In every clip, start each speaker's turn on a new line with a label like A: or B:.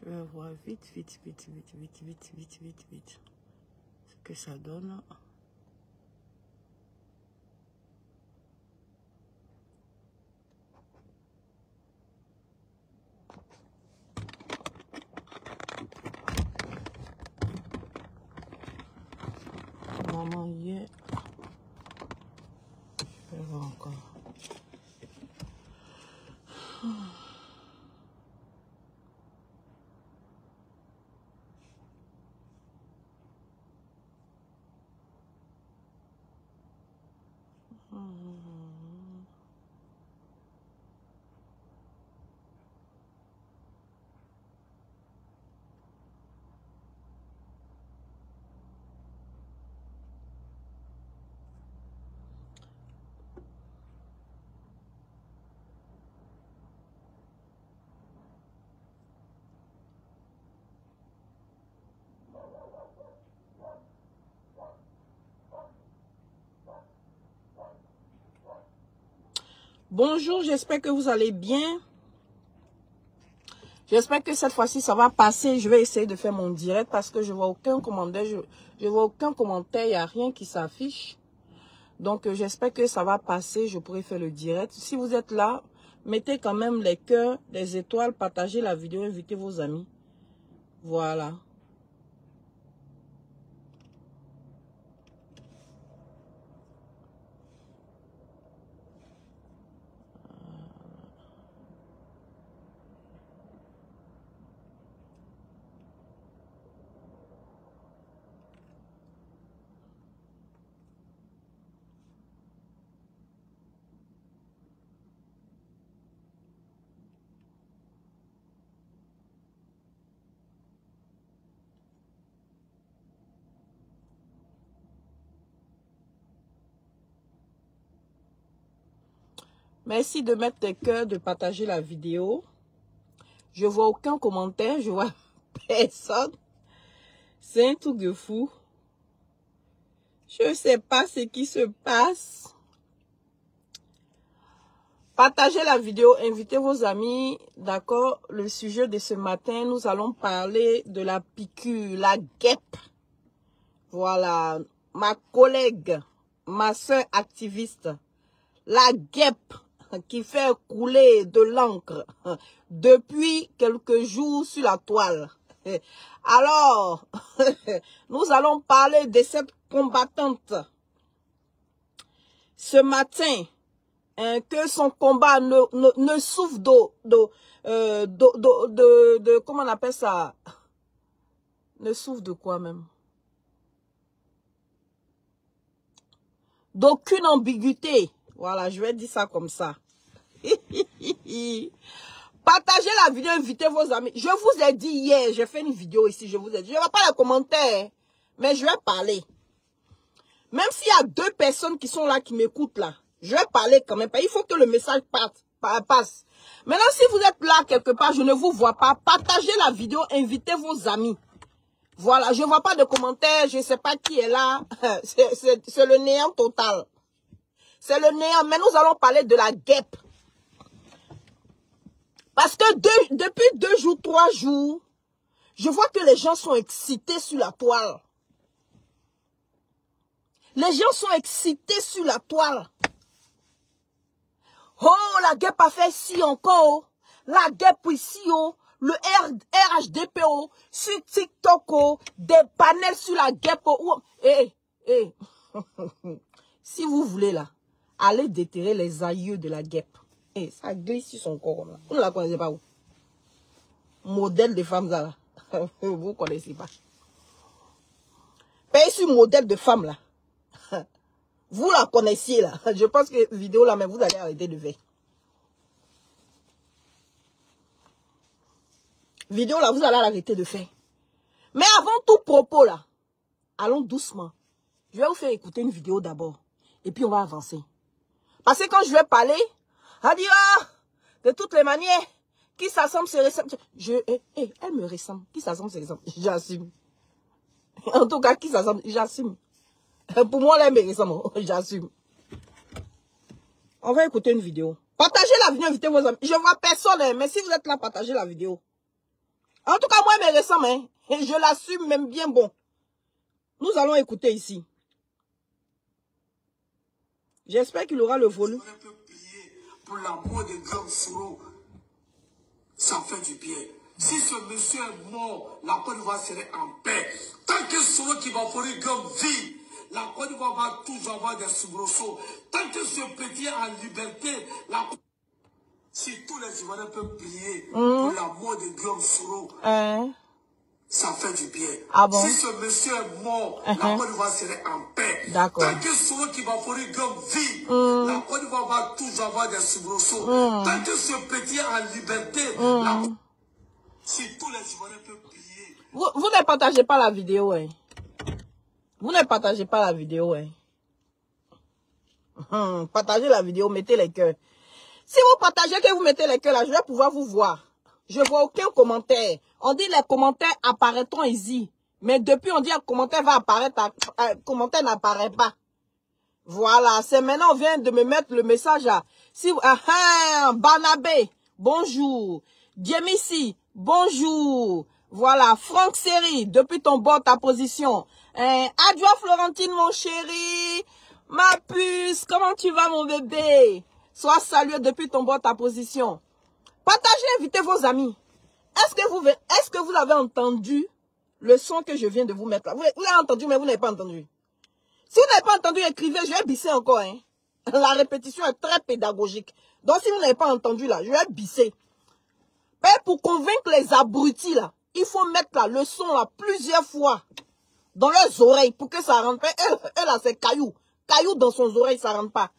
A: Je vais voir vite ce que ça donne. Maman, hier, je vais voir encore. Bonjour, j'espère que vous allez bien. J'espère que cette fois-ci, ça va passer. Je vais essayer de faire mon direct parce que je vois aucun commentaire. Je vois aucun commentaire, il n'y a rien qui s'affiche. Donc, j'espère que ça va passer. Je pourrai faire le direct. Si vous êtes là, mettez quand même les cœurs, les étoiles, partagez la vidéo, invitez vos amis. Voilà. Merci de mettre tes cœurs, de partager la vidéo. Je vois aucun commentaire, je vois personne. C'est un truc de fou. Je ne sais pas ce qui se passe. Partagez la vidéo, invitez vos amis. D'accord, le sujet de ce matin, nous allons parler de la piqûre, la guêpe. Voilà, ma collègue, ma soeur activiste, la guêpe qui fait couler de l'encre depuis quelques jours sur la toile. Alors, nous allons parler de cette combattante. Ce matin, que son combat ne souffre de comment on appelle ça? Ne souffre de quoi même? D'aucune ambiguïté. Voilà, je vais dire ça comme ça. Partagez la vidéo, invitez vos amis. Je vous ai dit hier, j'ai fait une vidéo ici, je vous ai dit, je ne vois pas les commentaires, mais je vais parler. Même s'il y a 2 personnes qui sont là, qui m'écoutent là, je vais parler quand même. Il faut que le message passe. Maintenant, si vous êtes là quelque part, je ne vous vois pas, partagez la vidéo, invitez vos amis. Voilà, je ne vois pas de commentaires, je ne sais pas qui est là. C'est le néant total. C'est le néant, mais nous allons parler de la guêpe. Parce que depuis 2 jours, 3 jours, je vois que les gens sont excités sur la toile. Les gens sont excités sur la toile. Oh, la guêpe a fait ci encore. La guêpe ici, oh. Le RHDPO, sur TikTok, oh. Des panels sur la guêpe. Oh. Si vous voulez là, allez déterrer les aïeux de la guêpe. Ça glisse sur son corps. Là. Vous ne la connaissez pas où? Modèle de femme, là. Vous ne connaissez pas. Payez sur modèle de femme, là. Vous la connaissiez, là. Je pense que vidéo, là, mais vous allez arrêter de faire. Vidéo, là, vous allez arrêter de faire. Mais avant tout propos, là, allons doucement. Je vais vous faire écouter une vidéo d'abord. Et puis, on va avancer. Parce que quand je vais parler, elle dit, ah, de toutes les manières, qui s'assemble se ressemble. Elle me ressemble. Qui s'assemble se ressemble. J'assume. En tout cas, qui s'assemble, j'assume. Pour moi, elle me ressemble. J'assume. On va écouter une vidéo. Partagez la vidéo, invitez vos amis. Je vois personne, mais si vous êtes là, partagez la vidéo. En tout cas, moi, mes récents, hein, et je l'assume même bien bon. Nous allons écouter ici. J'espère qu'il aura le volume.
B: Pour l'amour de Guillaume Soro, ça fait du bien. Si ce monsieur est mort, la Côte d'Ivoire serait en paix. Tant que Soro qui va fournir Guillaume vit, la Côte d'Ivoire va toujours avoir des soubresauts. Tant que ce petit est en liberté, si tous les Ivoiriens peuvent prier pour l'amour de Guillaume Soro, ça fait du bien.
A: Ah bon?
B: Si ce monsieur est mort, la Côte d'Ivoire serait en paix.
A: D'accord.
B: Tant que Soro qui va fournir Guillaume vit, la Côte d'Ivoire va toujours avoir des soubresauts. Tant que ce petit est en liberté, si tous les Ivoiriens peuvent prier.
A: Vous ne partagez pas la vidéo, hein. Vous ne partagez pas la vidéo, hein. Partagez la vidéo, mettez les cœurs. Si vous partagez que vous mettez les cœurs là, je vais pouvoir vous voir. Je vois aucun commentaire. On dit les commentaires apparaîtront ici. Mais depuis on dit un commentaire va apparaître, un commentaire n'apparaît pas. Voilà, c'est maintenant on vient de me mettre le message là. Si Barnabé, bonjour. Diemissi, bonjour. Voilà, Franck Seri, depuis ton bord ta position. Adjoa Florentine mon chéri. Ma puce, comment tu vas mon bébé? Sois salué depuis ton bord ta position. Partagez, invitez vos amis. Est-ce que vous avez entendu le son que je viens de vous mettre là? Vous l'avez entendu, mais vous n'avez pas entendu. Si vous n'avez pas entendu, écrivez, je vais bisser encore. Hein. La répétition est très pédagogique. Donc si vous n'avez pas entendu là, je vais bisser. Mais pour convaincre les abrutis là, il faut mettre là, le son là plusieurs fois dans leurs oreilles pour que ça rentre. Elle là, c'est caillou. Caillou dans son oreille, ça rentre pas.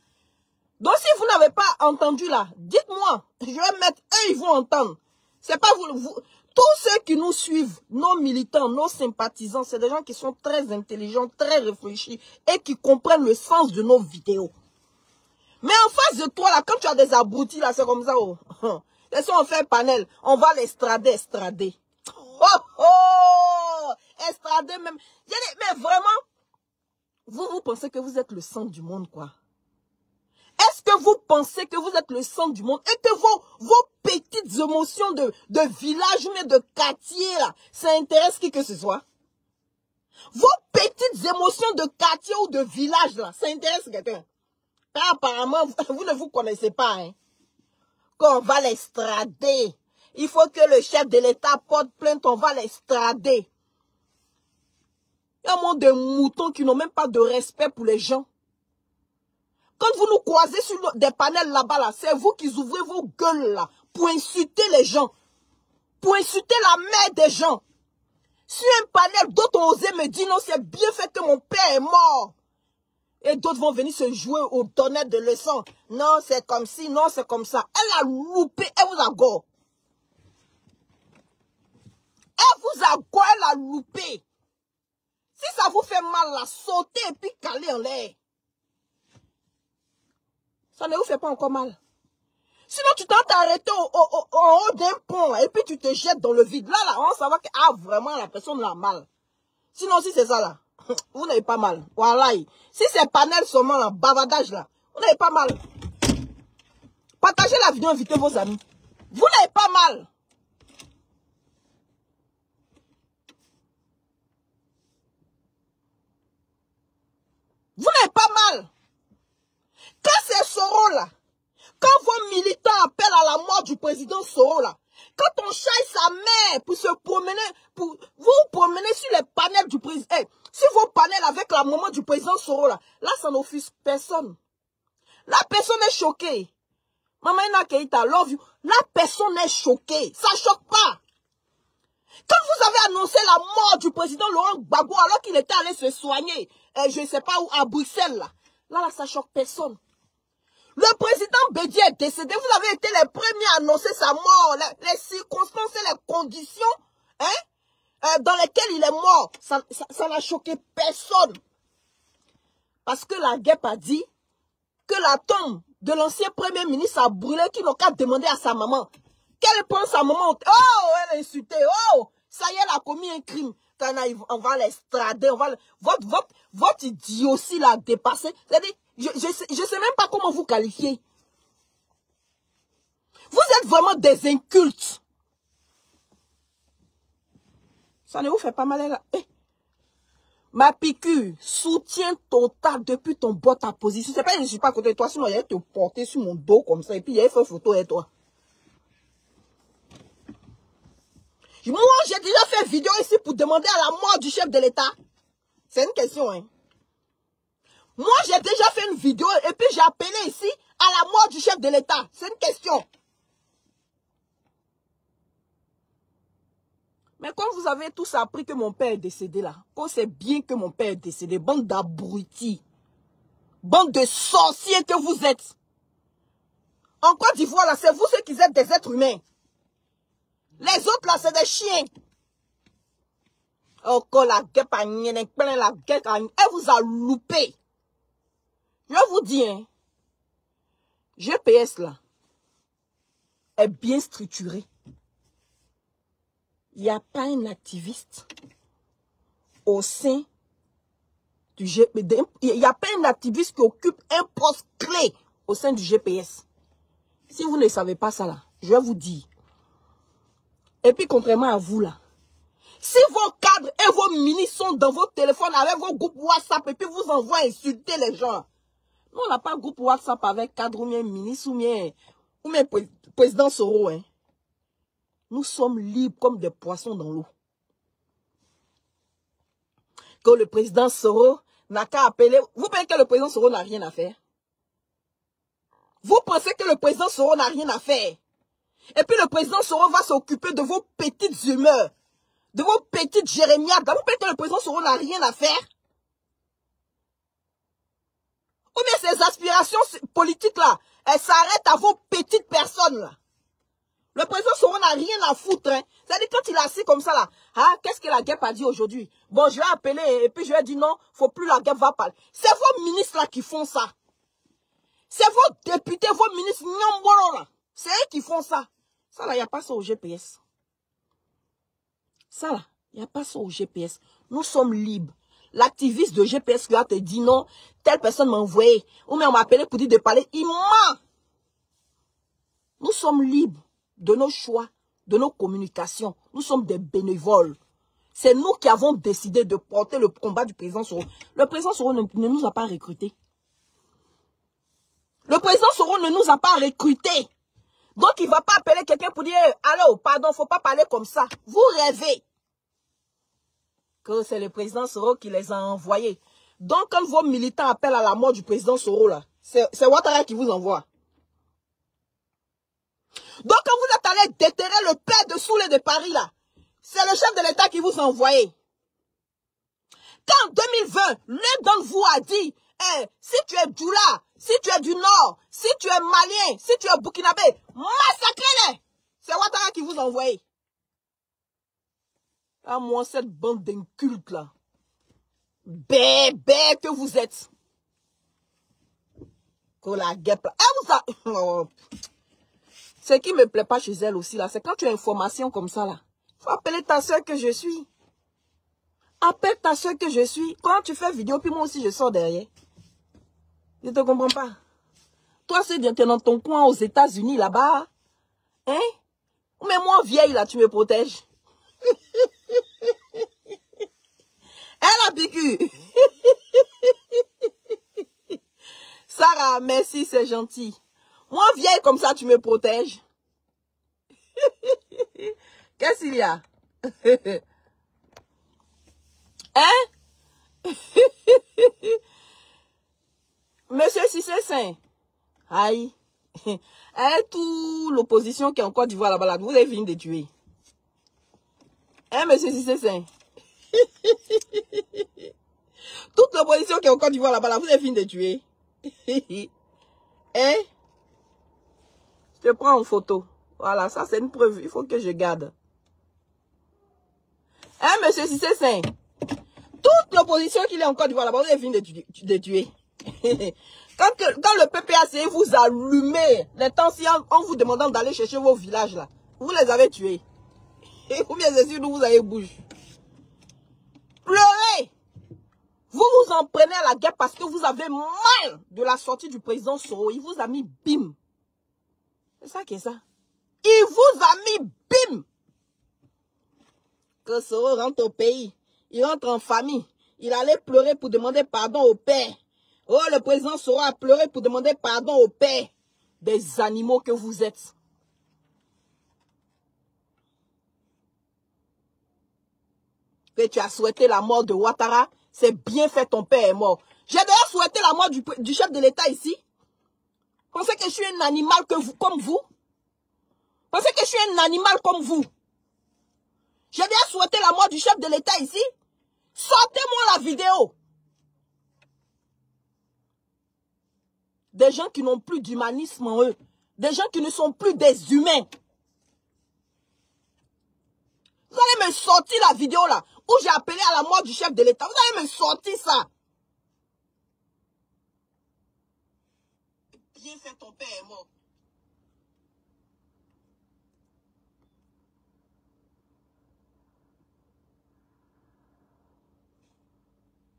A: Donc si vous n'avez pas entendu là, dites-moi. Je vais mettre, eux ils vont entendre. C'est pas vous. Tous ceux qui nous suivent, nos militants, nos sympathisants, c'est des gens qui sont très intelligents, très réfléchis et qui comprennent le sens de nos vidéos. Mais en face de toi, là, quand tu as des abrutis, là, c'est comme ça. Oh. Laissons faire panel. On va l'estrader. Oh, oh! Estrader même. Mais vraiment, vous pensez que vous êtes le centre du monde, quoi. Est-ce que vous pensez que vous êtes le centre du monde et que vos petites émotions de village ou de quartier, là, ça intéresse qui que ce soit? Vos petites émotions de quartier ou de village, là, ça intéresse quelqu'un? Apparemment, vous ne vous connaissez pas, hein. Qu'on va l'extrader. Il faut que le chef de l'État porte plainte, on va l'extrader. Il y a un monde de moutons qui n'ont même pas de respect pour les gens. Quand vous nous croisez sur des panels là-bas, là, c'est vous qui ouvrez vos gueules là pour insulter les gens. Pour insulter la mère des gens. Sur un panel, d'autres ont osé me dire non, c'est bien fait que mon père est mort. Et d'autres vont venir se jouer au tonnerre de leçon. Non, c'est comme ci, non, c'est comme ça. Elle a loupé, elle vous a go. Elle vous a go, elle a loupé. Si ça vous fait mal, la sauter et puis caler en l'air. Ça ne vous fait pas encore mal. Sinon, tu t'es arrêté en haut d'un pont et puis tu te jettes dans le vide. Là, on va savoir que vraiment la personne l'a mal. Sinon, si c'est ça là, vous n'avez pas mal. Voilà. Si c'est panel seulement là, bavardage là, vous n'avez pas mal. Partagez la vidéo, invitez vos amis. Vous n'avez pas mal. Vous n'avez pas mal. Quand c'est Soro là, quand vos militants appellent à la mort du président Soro là, quand on chasse sa mère pour se promener, pour vous promener sur les panels du président, si vos panels avec la maman du président Soro là, ça n'offusque personne. La personne est choquée. Maman Ina Keita, love you. La personne est choquée. Ça choque pas. Quand vous avez annoncé la mort du président Laurent Gbagbo alors qu'il était allé se soigner, je ne sais pas où, à Bruxelles là, ça choque personne. Le président Bédié est décédé. Vous avez été les premiers à annoncer sa mort. Les circonstances et les conditions dans lesquelles il est mort. Ça n'a choqué personne. Parce que la guêpe a dit que la tombe de l'ancien premier ministre a brûlé, qu'il n'a qu'à demander à sa maman. Qu'elle prend sa maman. Oh, elle a insulté. Oh, ça y est, elle a commis un crime. On va l'extrader. Votre idiotie l'a dépassé. C'est-à-dire, je sais même pas comment vous qualifier. Vous êtes vraiment des incultes. Ça ne vous fait pas mal là. Eh. Ma piqûre, soutien total depuis ton bot ta position. C'est pas que je ne suis pas à côté de toi, sinon il allait te porter sur mon dos comme ça. Et puis il allait faire une photo avec toi. Moi, j'ai déjà fait vidéo ici pour demander à la mort du chef de l'État. C'est une question, hein. Moi, j'ai déjà fait une vidéo et puis j'ai appelé ici à la mort du chef de l'État. C'est une question. Mais quand vous avez tous appris que mon père est décédé là, quand c'est bien que mon père est décédé, bande d'abrutis, bande de sorciers que vous êtes. En Côte d'Ivoire là, c'est vous ceux qui êtes des êtres humains. Les autres là, c'est des chiens. Oh, la guêpe a la guêpe a elle vous a loupé. Je vous dis, hein, GPS là, est bien structuré. Il n'y a pas un activiste au sein du GPS. Il n'y a pas un activiste qui occupe un poste clé au sein du GPS. Si vous ne savez pas ça là, je vais vous dire. Et puis, contrairement à vous là, si vos cadres et vos ministres sont dans vos téléphones avec vos groupes WhatsApp et puis vous envoient insulter les gens, nous on n'a pas de groupe WhatsApp avec cadre ou bien ministre ou bien président Soro. Hein. Nous sommes libres comme des poissons dans l'eau. Que le président Soro n'a qu'à appeler. Vous pensez que le président Soro n'a rien à faire? Vous pensez que le président Soro n'a rien à faire? Et puis le président Soro va s'occuper de vos petites humeurs, de vos petites jérémiades. Vous pensez que le président Soro n'a rien à faire? Ou bien ces aspirations politiques là, elles s'arrêtent à vos petites personnes là. Le président Soro n'a rien à foutre. Hein. C'est-à-dire quand il est assis comme ça là, ah, qu'est-ce que la guêpe a dit aujourd'hui? Bon, je vais appeler et puis je vais dire non, faut plus la guêpe va parler. C'est vos ministres là qui font ça. C'est vos députés, vos ministres là. C'est eux qui font ça. Ça là, il n'y a pas ça au GPS. Ça là, il n'y a pas ça au GPS. Nous sommes libres. L'activiste de GPS qui a te dit non, telle personne m'a envoyé. Ou bien on m'a appelé pour dire de parler. Il ment. Nous sommes libres de nos choix, de nos communications. Nous sommes des bénévoles. C'est nous qui avons décidé de porter le combat du président Soro. Le président Soro ne nous a pas recrutés. Le président Soro ne nous a pas recrutés. Donc il ne va pas appeler quelqu'un pour dire « Allô, pardon, il ne faut pas parler comme ça. » Vous rêvez que c'est le président Soro qui les a envoyés. Donc quand vos militants appellent à la mort du président Soro, là, c'est Ouattara qui vous envoie. Donc quand vous êtes allé déterrer le père de Soulé de Paris, là, c'est le chef de l'État qui vous a envoyé. Quand en 2020, l'un d'entre vous a dit, si tu es Djoula, si tu es du Nord, si tu es Malien, si tu es Burkinabé, massacrez-les. C'est Ouattara qui vous a envoyé. À moi, cette bande d'incultes là, bébé que vous êtes. Que la guêpe là. Elle vous a... Ce qui me plaît pas chez elle aussi là, c'est quand tu as une information comme ça là. Faut appeler ta soeur que je suis. Appelle ta soeur que je suis. Quand tu fais vidéo, puis moi aussi je sors derrière. Je te comprends pas. Toi, c'est bien, tu es dans ton coin aux États-Unis là-bas. Hein? Mais moi, vieille là, tu me protèges. Elle a piqûre. Sarah, merci, c'est gentil. Moi, vieille comme ça, tu me protèges. Qu'est-ce qu'il y a? Hein? Monsieur Cissé Saint. Aïe. Toute l'opposition qui est en Côte d'Ivoire là-bas, vous avez fini de tuer. Hein, monsieur Cissé Saint? Toute l'opposition qui est en Côte d'Ivoire là-bas, vous avez fini de tuer. Hein? Je te prends en photo. Voilà, ça c'est une preuve. Il faut que je garde. Hein, monsieur Cissé Saint? Toute l'opposition qui est en Côte d'Ivoire là-bas, vous avez fini de tuer. Quand le PPAC vous allumez les tensions en vous demandant d'aller chercher vos villages là, vous les avez tués. Et ou bien c'est sûr d'où vous avez bouge. Pleurez. Vous vous en prenez à la guerre parce que vous avez mal de la sortie du président Soro. Il vous a mis bim. C'est ça qui est ça. Il vous a mis bim. que Soro rentre au pays. Il rentre en famille. Il allait pleurer pour demander pardon au père. Oh, le président Soro a pleuré pour demander pardon au père. Des animaux que vous êtes. Que tu as souhaité la mort de Ouattara, c'est bien fait, ton père est mort. J'ai d'ailleurs souhaité la mort du chef de l'État ici. Pensez que je suis un animal comme vous? Pensez que je suis un animal comme vous? J'ai déjà souhaité la mort du chef de l'État ici. Sortez-moi la vidéo. Des gens qui n'ont plus d'humanisme en eux. Des gens qui ne sont plus des humains. Vous allez me sortir la vidéo là, où j'ai appelé à la mort du chef de l'État. Vous allez me sortir ça. Bien fait, ton père est mort.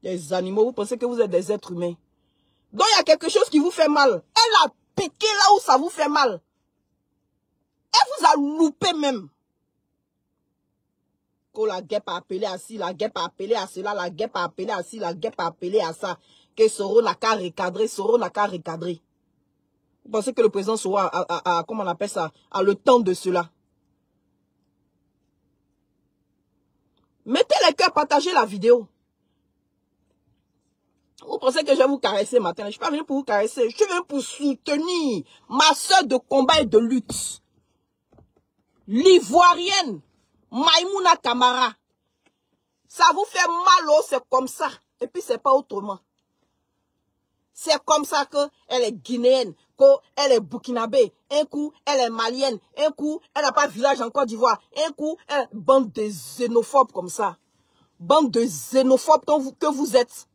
A: Des animaux, vous pensez que vous êtes des êtres humains. Donc il y a quelque chose qui vous fait mal. Elle a piqué là où ça vous fait mal. Elle vous a loupé même. Que la guêpe a appelé à ci, la guêpe a appelé à cela, la guêpe a appelé à ci, la guêpe a appelé à ça. Que Soro n'a qu'à recadrer, Soro n'a qu'à recadrer. Vous pensez que le président Soro a comment on appelle ça, a le temps de cela. Mettez les cœurs, partagez la vidéo. Vous pensez que je vais vous caresser matin? Je ne suis pas venu pour vous caresser. Je suis venu pour soutenir ma soeur de combat et de lutte. L'Ivoirienne, Maïmouna Kamara. Ça vous fait mal, oh, c'est comme ça. Et puis, c'est pas autrement. C'est comme ça qu'elle est guinéenne, qu'elle est burkinabé. Un coup, elle est malienne. Un coup, elle n'a pas de village en Côte d'Ivoire. Un coup, bande de xénophobes comme ça. Bande de xénophobes que vous êtes.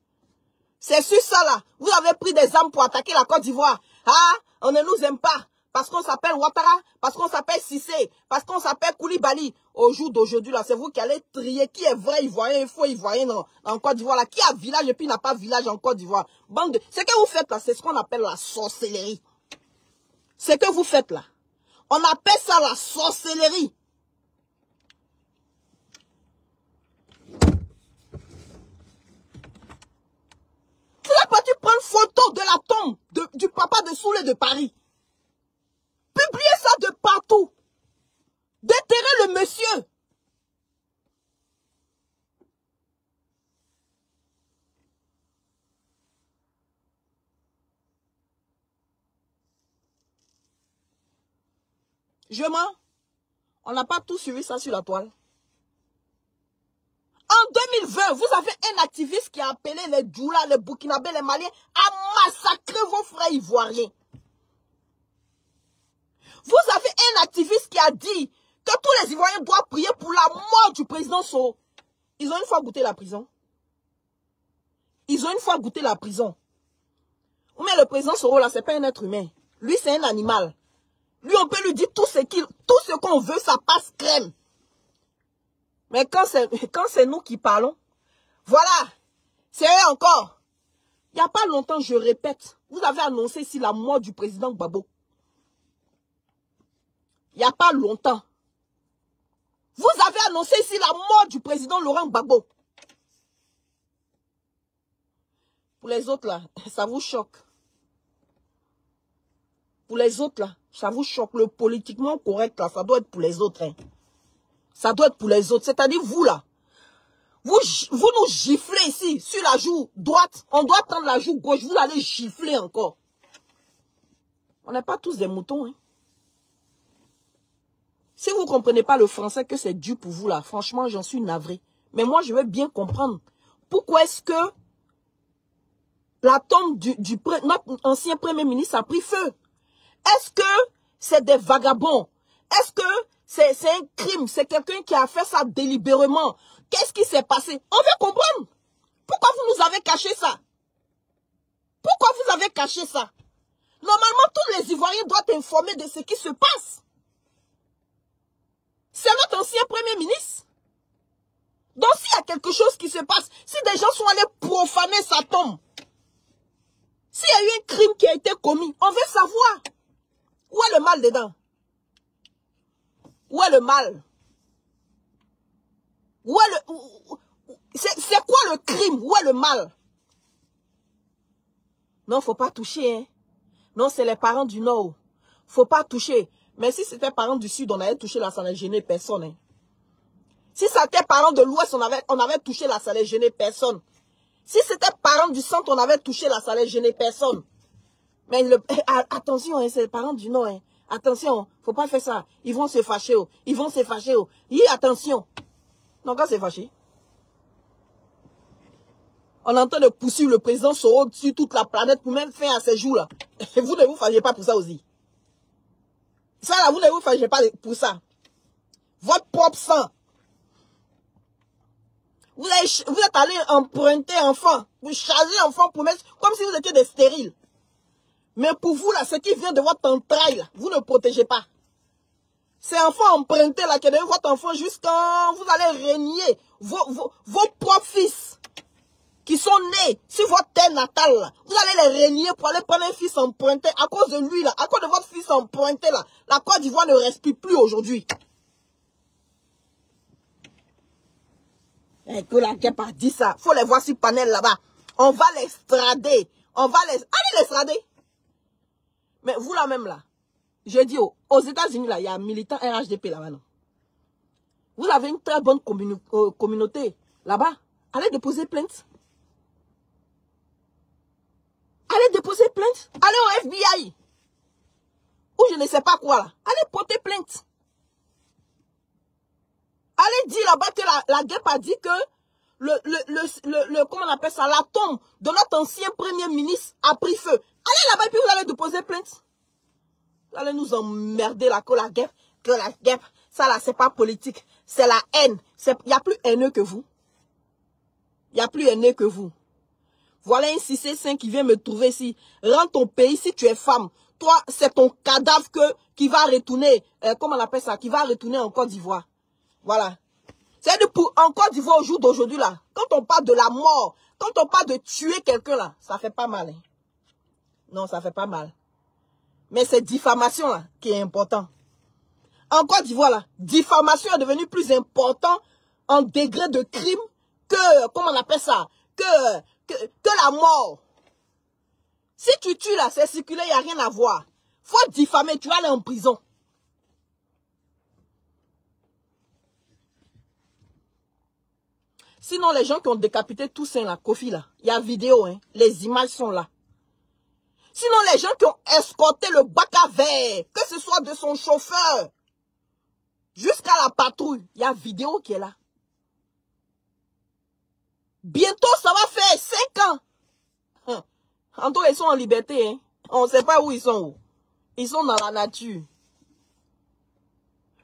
A: C'est sur ça là. Vous avez pris des armes pour attaquer la Côte d'Ivoire. Ah, on ne nous aime pas. Parce qu'on s'appelle Ouattara, parce qu'on s'appelle Cissé, parce qu'on s'appelle Koulibaly. Au jour d'aujourd'hui là, c'est vous qui allez trier qui est vrai Ivoirien et faux Ivoirien en Côte d'Ivoire là. Qui a village et puis n'a pas village en Côte d'Ivoire. Bande de... Ce que vous faites là, c'est ce qu'on appelle la sorcellerie. Ce que vous faites là, on appelle ça la sorcellerie. Vous êtes parti prendre photo de la tombe du papa de Soulé de Paris. Publiez ça de partout. Déterrez le monsieur. Je mens. On n'a pas tout suivi ça sur la toile. En 2020, vous avez un activiste qui a appelé les Djoula, les Burkinabés, les Maliens à massacrer vos frères ivoiriens. Vous avez un activiste qui a dit que tous les Ivoiriens doivent prier pour la mort du président Soro. Ils ont une fois goûté la prison. Ils ont une fois goûté la prison. Mais le président Soro, là, c'est pas un être humain. Lui, c'est un animal. Lui, on peut lui dire tout ce qu'on veut, ça passe crème. Mais quand c'est nous qui parlons, voilà, c'est eux encore. Il n'y a pas longtemps, je répète, vous avez annoncé ici la mort du président Gbagbo. Il n'y a pas longtemps. Vous avez annoncé ici la mort du président Laurent Gbagbo. Pour les autres là, ça vous choque. Pour les autres là, ça vous choque. Le politiquement correct là, ça doit être pour les autres. Hein. Ça doit être pour les autres. C'est-à-dire vous là, vous nous giflez ici sur la joue droite. On doit prendre la joue gauche. Vous allez gifler encore. On n'est pas tous des moutons. Hein. Si vous ne comprenez pas le français, que c'est dur pour vous là, franchement, j'en suis navré. Mais moi, je veux bien comprendre. Pourquoi est-ce que la tombe notre ancien premier ministre a pris feu? Est-ce que c'est des vagabonds? Est-ce que c'est un crime? C'est quelqu'un qui a fait ça délibérément? Qu'est-ce qui s'est passé? On veut comprendre. Pourquoi vous nous avez caché ça? Pourquoi vous avez caché ça? Normalement, tous les Ivoiriens doivent être informés de ce qui se passe. C'est notre ancien premier ministre. Donc, s'il y a quelque chose qui se passe, si des gens sont allés profaner sa tombe, s'il y a eu un crime qui a été commis, on veut savoir. Où est le mal dedans? Où est le mal? Où C'est quoi le crime? Où est le mal? Non, faut pas toucher. Hein. Non, c'est les parents du Nord. Faut pas toucher. Mais si c'était parents du Sud, on avait touché là, ça n'allait gêner personne. Hein. Si c'était parents de l'Ouest, on avait touché là, ça n'allait gêner personne. Si c'était parents du Centre, on avait touché là, ça n'allait gêner personne. Mais attention, hein, c'est les parents du Nord. Hein. Attention, faut pas faire ça. Ils vont se fâcher. Oh. Ils vont se fâcher. Oh. Attention. Non, quand c'est fâché. On est en train de poursuivre le président Soro sur toute la planète pour même faire à ces jours-là. Vous ne vous fâchez pas pour ça aussi. Ça là, vous ne vous fâchez pas pour ça. Votre propre sang. Vous êtes allé emprunter enfant. Vous chargez enfant pour mettre comme si vous étiez des stériles. Mais pour vous là, ce qui vient de votre entraille là, vous ne protégez pas. C'est enfant emprunté là qui est devenu votre enfant jusqu'à vous allez régner vos propres fils. Qui sont nés sur votre terre natale, là. Vous allez les régner pour aller prendre un fils emprunté à cause de lui, là. À cause de votre fils emprunté, là. La Côte d'Ivoire ne respire plus aujourd'hui. Et que la guêpe a dit ça. Faut les voir sur panel là-bas. On va l'extrader. Allez l'extrader. Mais vous là même, là. Je dis aux États-Unis, là, il y a un militant RHDP là-bas, non. Vous avez une très bonne communauté là-bas. Allez déposer plainte. Allez déposer plainte. Allez au FBI. Ou je ne sais pas quoi là. Allez porter plainte. Allez dire là-bas que la guêpe a dit que comment on appelle ça, la tombe de notre ancien premier ministre a pris feu. Allez là-bas et puis vous allez déposer plainte. Vous allez nous emmerder là que la guêpe, ça là c'est pas politique. C'est la haine. Il n'y a plus haineux que vous. Il n'y a plus haineux que vous. Voilà un 6C5 qui vient me trouver ici. Rentre ton pays si tu es femme. Toi, c'est ton cadavre qui va retourner, comment on appelle ça, qui va retourner en Côte d'Ivoire. Voilà. C'est-à-dire en Côte d'Ivoire au jour d'aujourd'hui là, quand on parle de la mort, quand on parle de tuer quelqu'un là, ça fait pas mal. Hein. Non, ça fait pas mal. Mais c'est diffamation là qui est important. En Côte d'Ivoire là, diffamation est devenue plus important en degré de crime que, comment on appelle ça, que la mort. Si tu tues là, c'est circulé, il n'y a rien à voir. Faut diffamer, tu vas aller en prison. Sinon, les gens qui ont décapité Toussaint là, Kofi là, il y a vidéo, hein, les images sont là. Sinon, les gens qui ont escorté le bac à verre, que ce soit de son chauffeur, jusqu'à la patrouille, il y a vidéo qui est là. Bientôt, ça va faire 5 ans. En tout cas, ils sont en liberté. Hein. On ne sait pas où ils sont. Où. Ils sont dans la nature.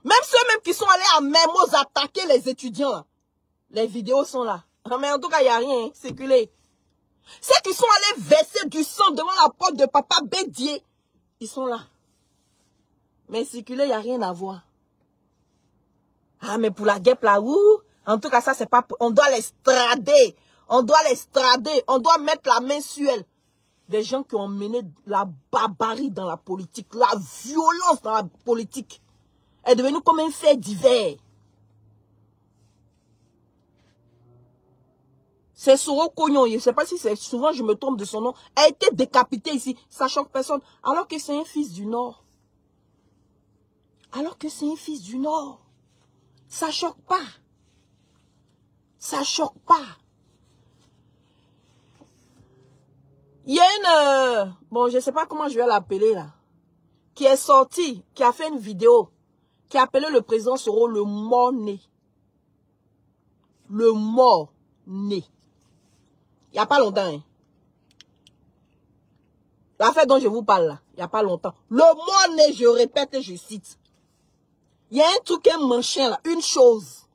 A: Même ceux-mêmes qui sont allés à Mermoz attaquer les étudiants. Là. Les vidéos sont là. Mais en tout cas, il n'y a rien. Hein. Circulez. Ceux qui sont allés verser du sang devant la porte de Papa Bédier. Ils sont là. Mais circulez, il n'y a rien à voir. Ah, mais pour la guêpe là, où? En tout cas, ça, c'est pas... On doit l'extrader. On doit l'extrader. On doit mettre la main sur elle. Des gens qui ont mené la barbarie dans la politique. La violence dans la politique. Est devenue comme un fait divers. C'est Soro Cognon. Je ne sais pas si c'est souvent je me trompe de son nom. Elle a été décapitée ici. Ça choque personne. Alors que c'est un fils du Nord. Alors que c'est un fils du Nord. Ça choque pas. Ça choque pas. Il y a une... bon, je ne sais pas comment je vais l'appeler là. Qui est sortie, qui a fait une vidéo. Qui a appelé le président Soro le mort-né. Le mort-né. Il n'y a pas longtemps. Hein. L'affaire dont je vous parle là. Il n'y a pas longtemps. Le mort-né, je répète et je cite. Il y a un truc, un machin là. Une chose.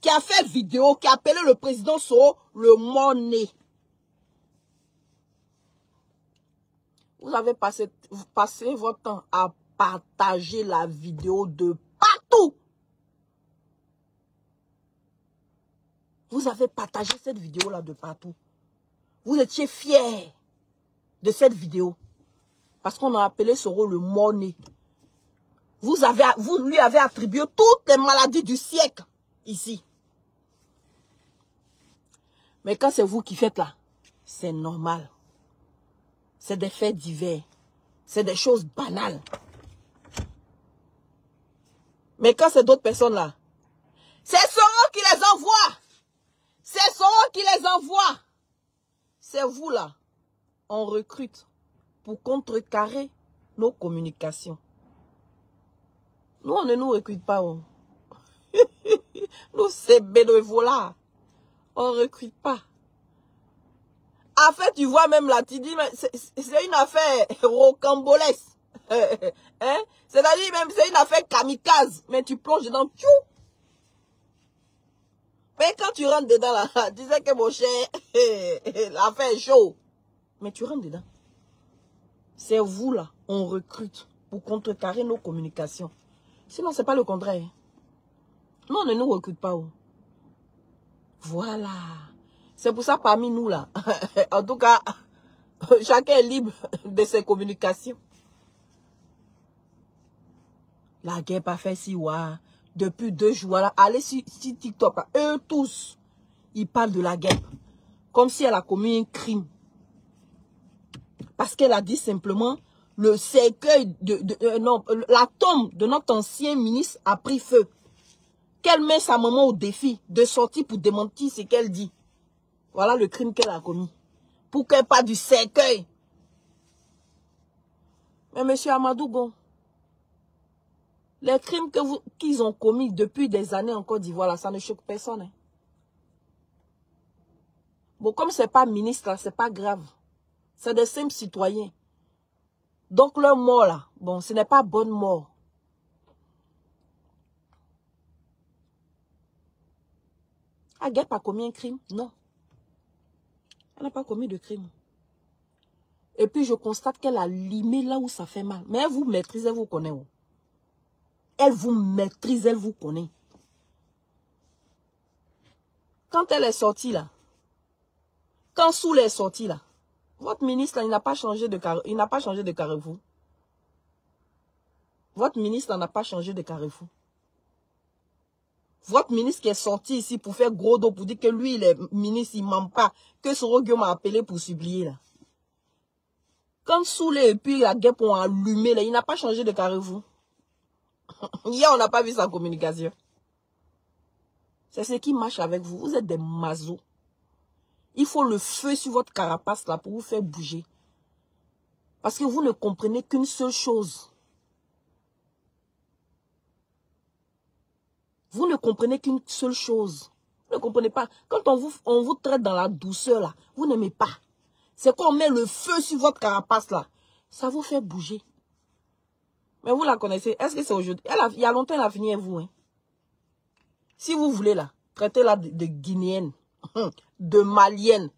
A: Qui a fait vidéo, qui a appelé le président Soro le mort-né. Vous avez passé votre temps à partager la vidéo de partout. Vous avez partagé cette vidéo-là de partout. Vous étiez fiers de cette vidéo. Parce qu'on a appelé Soro le mort-né. Vous lui avez attribué toutes les maladies du siècle ici. Mais quand c'est vous qui faites là, c'est normal. C'est des faits divers. C'est des choses banales. Mais quand c'est d'autres personnes là, c'est Soro qui les envoie. C'est Soro qui les envoie. C'est vous là. On recrute pour contrecarrer nos communications. Nous, on ne nous recrute pas. Oh. Nous, c'est bénévolat. On ne recrute pas. En fait, tu vois même là, tu dis, c'est une affaire rocambolesque. Hein? C'est-à-dire même, c'est une affaire kamikaze. Mais tu plonges dedans. Tchou! Mais quand tu rentres dedans là, tu sais que mon cher, l'affaire est chaud. Mais tu rentres dedans. C'est vous là, on recrute pour contrecarrer nos communications. Sinon, c'est pas le contraire. Nous, on ne nous recrute pas. Oh. Voilà. C'est pour ça, parmi nous là, en tout cas, chacun est libre de ses communications. La guerre pas fait si, ouais. Depuis 2 jours, là, allez sur TikTok, là, eux tous, ils parlent de la guerre. Comme si elle a commis un crime. Parce qu'elle a dit simplement, le cercueil, la tombe de notre ancien ministre a pris feu. Qu'elle met sa maman au défi de sortir pour démentir ce qu'elle dit. Voilà le crime qu'elle a commis. Pour qu'elle parle du cercueil. Mais monsieur Amadou Gon, les crimes qu'ils ont commis depuis des années en Côte d'Ivoire, là, ça ne choque personne. Hein. Bon, comme ce n'est pas ministre, ce n'est pas grave. C'est des simples citoyens. Donc leur mort là, bon, ce n'est pas bonne mort. Elle n'a pas commis un crime? Non. Elle n'a pas commis de crime. Et puis je constate qu'elle a limé là où ça fait mal. Mais elle vous maîtrise, elle vous connaît. Où? Elle vous maîtrise, elle vous connaît. Quand elle est sortie là, quand Soul est sorti là, votre ministre, là, il n'a pas changé de carrefour. Votre ministre n'a pas changé de carrefour. Votre ministre qui est sorti ici pour faire gros dos, pour dire que lui, il est ministre, il ne ment pas. Que Soro Guillaume m'a appelé pour supplier là. Quand Soul et puis la guêpe ont allumé là, il n'a pas changé de carrefour. Hier, on n'a pas vu sa communication. C'est ce qui marche avec vous. Vous êtes des mazos. Il faut le feu sur votre carapace là pour vous faire bouger. Parce que vous ne comprenez qu'une seule chose. Vous ne comprenez qu'une seule chose. Vous ne comprenez pas. Quand on vous traite dans la douceur là, vous n'aimez pas. C'est qu'on met le feu sur votre carapace là. Ça vous fait bouger. Mais vous la connaissez. Est-ce que c'est aujourd'hui? Il y a longtemps, elle a fini avec vous. Hein? Si vous voulez là, traitez-la de guinéenne, de malienne.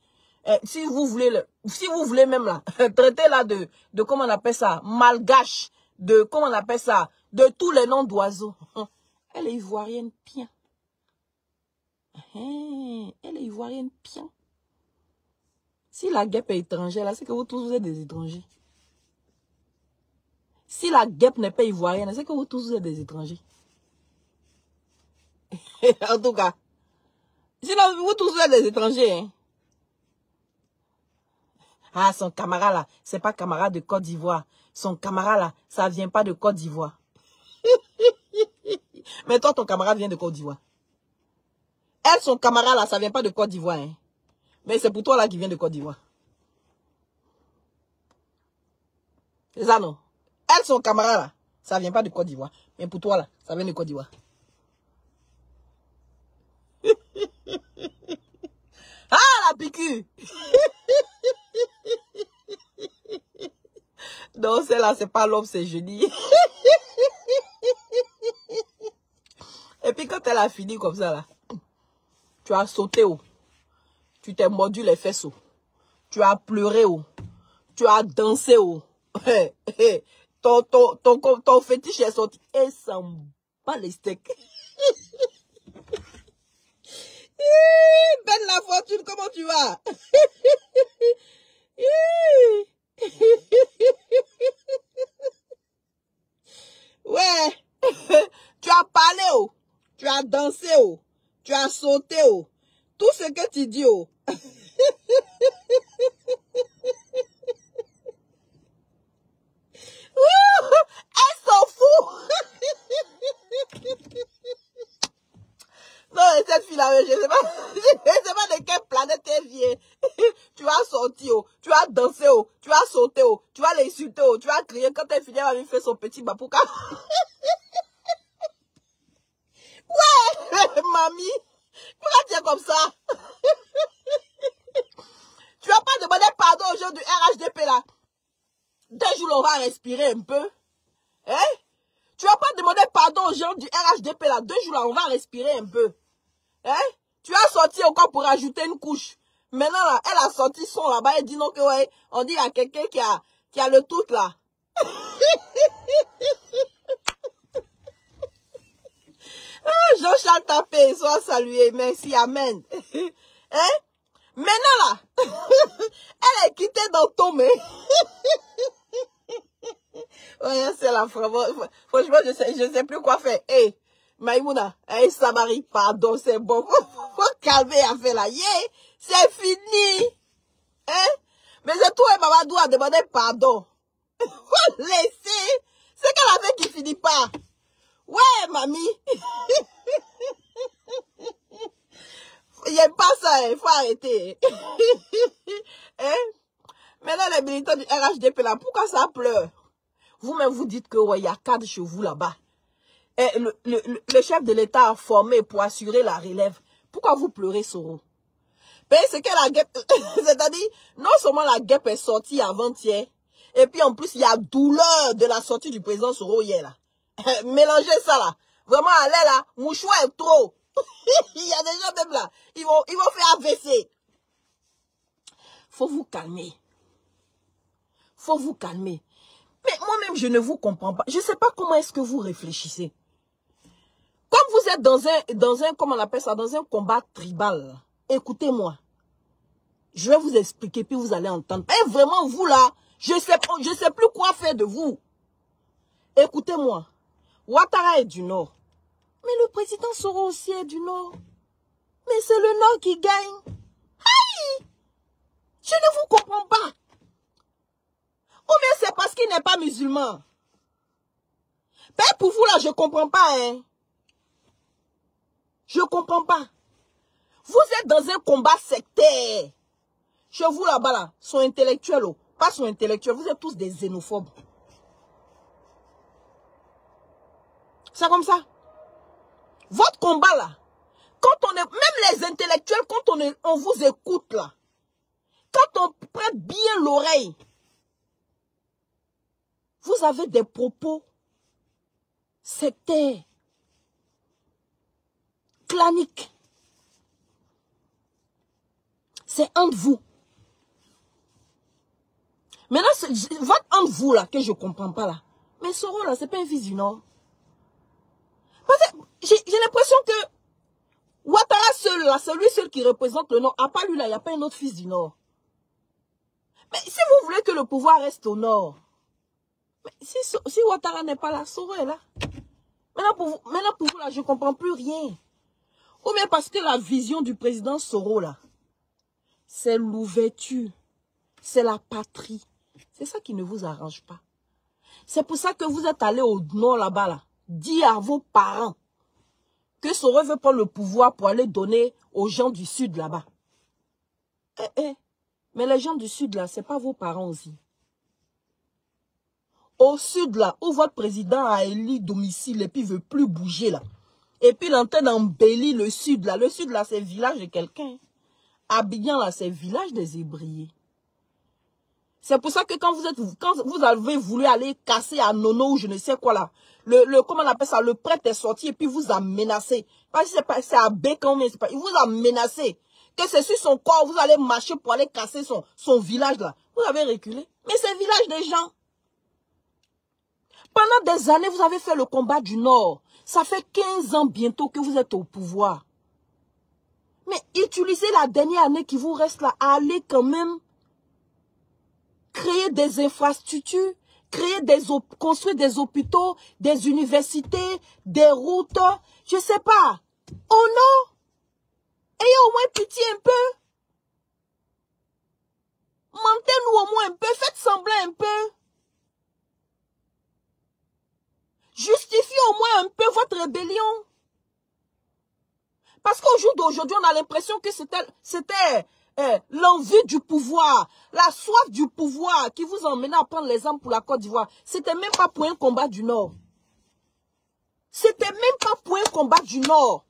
A: Si vous voulez même là, traitez-la de comment on appelle ça, malgache, de comment on appelle ça, de tous les noms d'oiseaux. Elle est ivoirienne bien. Elle est ivoirienne bien. Si la guêpe est étrangère là, c'est que vous tous êtes des étrangers. Si la guêpe n'est pas ivoirienne, c'est que vous tous êtes des étrangers. En tout cas, sinon vous tous êtes des étrangers. Hein? Ah, son camarade là, c'est pas camarade de Côte d'Ivoire. Son camarade là, ça vient pas de Côte d'Ivoire. Mais toi, ton camarade vient de Côte d'Ivoire. Elle, son camarade là, ça vient pas de Côte d'Ivoire. Hein? Mais c'est pour toi là qui vient de Côte d'Ivoire. C'est ça non? Elle, son camarade là, ça vient pas de Côte d'Ivoire. Mais pour toi là, ça vient de Côte d'Ivoire. Ah, la piqûre. Non, celle-là, c'est pas l'homme, c'est jeudi. Et puis quand elle a fini comme ça là, tu as sauté haut. Tu t'es mordu les fesses haut. Tu as pleuré haut. Tu as dansé haut. Ton fétiche est sorti. Et ça me bat les steaks. Ben la fortune, comment tu vas? Ouais. Tu as parlé, oh. Tu as dansé, oh. Tu as sauté, oh. Tout ce que tu dis, oh. fille là, je sais pas de quelle planète elle vient. Tu vas sortir, tu vas danser, tu vas sauter, tu vas l'insulter, tu vas crier quand elle finit, elle va lui faire son petit bapouka. Ouais, mamie, pourquoi tu es comme ça? Tu vas pas demander pardon aux gens du RHDP là. 2 jours, on va respirer un peu. Hein? Tu vas pas demander pardon aux gens du RHDP là. 2 jours, là, on va respirer un peu. Hein? Tu as sorti encore pour ajouter une couche. Maintenant, là, elle a sorti son là-bas. Elle dit non que ouais, on dit il y a quelqu'un qui a le truc là. Jean-Charles Tapé, sois salué. Merci, amen. Hein? Maintenant là, elle est quittée dans ton mais. Ouais, c'est la franchement, je sais plus quoi faire. Hey, Maïmouna, hey, Samari, pardon, c'est bon. Faut calmer l'affaire là. Yeah, c'est fini. Hein? Mais c'est toi et Mamadou a demandé pardon. Faut laisser. C'est qu'elle avait qui finit pas. Ouais, mamie. J'aime pas ça, il faut arrêter. Hein? Maintenant, les militants du RHDP là, pourquoi ça pleure? Vous-même, vous dites que ouais, y a 4 chez vous là-bas. Le chef de l'État a formé pour assurer la relève. Pourquoi vous pleurez, Soro? C'est que la guêpe, c'est-à-dire, non seulement la guêpe est sortie avant-hier, et puis en plus, il y a douleur de la sortie du président Soro hier là. Mélangez ça là. Vraiment, allez là, mouchoir est trop. Il y a des gens même là, ils vont faire AVC. Faut vous calmer. Faut vous calmer. Mais moi-même, je ne vous comprends pas. Je ne sais pas comment est-ce que vous réfléchissez. Comme vous êtes dans un, comment on appelle ça, dans un combat tribal, écoutez-moi. Je vais vous expliquer, puis vous allez entendre. Et vraiment, vous là, je sais plus quoi faire de vous. Écoutez-moi. Ouattara est du Nord. Mais le président Soro aussi est du Nord. Mais c'est le Nord qui gagne. Aïe! Je ne vous comprends pas. Ou bien c'est parce qu'il n'est pas musulman. Ben pour vous là, je ne comprends pas. Hein. Je ne comprends pas. Vous êtes dans un combat sectaire. Chez vous là-bas, là, sont intellectuels. Oh. Pas sont intellectuels, vous êtes tous des xénophobes. C'est comme ça. Votre combat là, quand on est, même les intellectuels, quand on vous écoute là, quand on prête bien l'oreille, vous avez des propos sectaires, claniques. C'est entre vous. Maintenant, c'est votre entre vous là que je ne comprends pas là. Mais Soro là, c'est pas un fils du Nord. Parce que j'ai l'impression que Ouattara seul là, c'est lui seul qui représente le Nord. À part lui là, il n'y a pas un autre fils du Nord. Mais si vous voulez que le pouvoir reste au Nord, mais si Ouattara n'est pas là, Soro est là. Maintenant pour vous là, je ne comprends plus rien. Ou bien parce que la vision du président Soro là, c'est l'ouverture, c'est la patrie. C'est ça qui ne vous arrange pas. C'est pour ça que vous êtes allé au Nord là-bas là. Dire à vos parents que Soro veut prendre le pouvoir pour aller donner aux gens du Sud là-bas. Mais les gens du Sud là, ce n'est pas vos parents aussi. Au Sud là, où votre président a élu domicile et puis ne veut plus bouger là. Et puis l'antenne embellit le Sud là. Le Sud là, c'est le village de quelqu'un. Abidjan là, c'est le village des Hébriers. C'est pour ça que quand vous avez voulu aller casser à Nono ou je ne sais quoi là, comment on appelle ça, le prêtre est sorti et puis vous a menacé. Parce que c'est à Bécan, mais c'est pas, il vous a menacé. Que c'est sur son corps, vous allez marcher pour aller casser son village là. Vous avez reculé. Mais c'est le village des gens. Pendant des années, vous avez fait le combat du Nord. Ça fait 15 ans bientôt que vous êtes au pouvoir. Mais utilisez la dernière année qui vous reste là à aller quand même créer des infrastructures, construire des hôpitaux, des universités, des routes, je ne sais pas. Oh non! Ayez au moins pitié un peu. Mentez-nous au moins un peu, faites semblant un peu. Justifiez au moins un peu votre rébellion. Parce qu'au jour d'aujourd'hui, on a l'impression que c'était l'envie du pouvoir, la soif du pouvoir qui vous emmenait à prendre les armes pour la Côte d'Ivoire. C'était même pas pour un combat du Nord. C'était même pas pour un combat du Nord.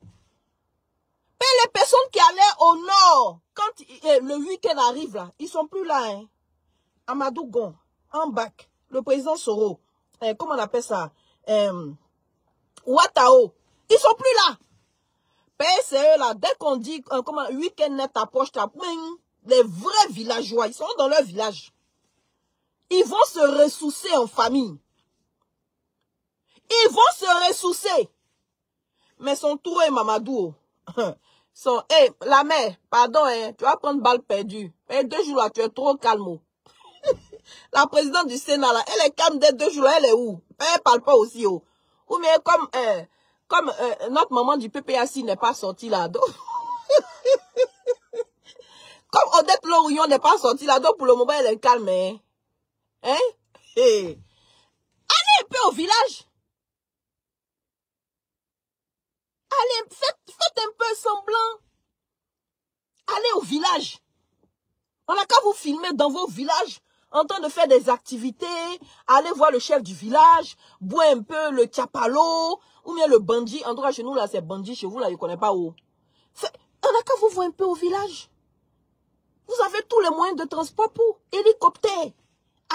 A: Mais les personnes qui allaient au Nord, quand le week-end arrive là, ils sont plus là. Hein. Amadou Gon, Ambak, le président Soro, comment on appelle ça? Ouattao, ils sont plus là. PSE là, dès qu'on dit comment week-end net approche, les vrais villageois, ils sont dans leur village. Ils vont se ressourcer en famille. Ils vont se ressourcer. Mais son tour est Mamadou. La mère, pardon, hein, tu vas prendre balle perdue. Et 2 jours là, tu es trop calme. La présidente du Sénat là, elle est calme dès 2 jours là, elle est où? Elle parle pas aussi haut. Ou bien comme notre maman du PPAC n'est pas sortie là. Donc, comme Odette Lorion n'est pas sortie là, donc pour le moment elle est calme. Hein? Allez un peu au village. Allez, faites un peu semblant. Allez au village. On n'a qu'à vous filmer dans vos villages en train de faire des activités. Allez voir le chef du village, boire un peu le tchapalo, ou bien le bandit. En tout cas, chez nous, là, c'est bandit. Chez vous, là, je ne connais pas où. On n'a qu'à vous voir un peu au village. Vous avez tous les moyens de transport pour hélicoptère,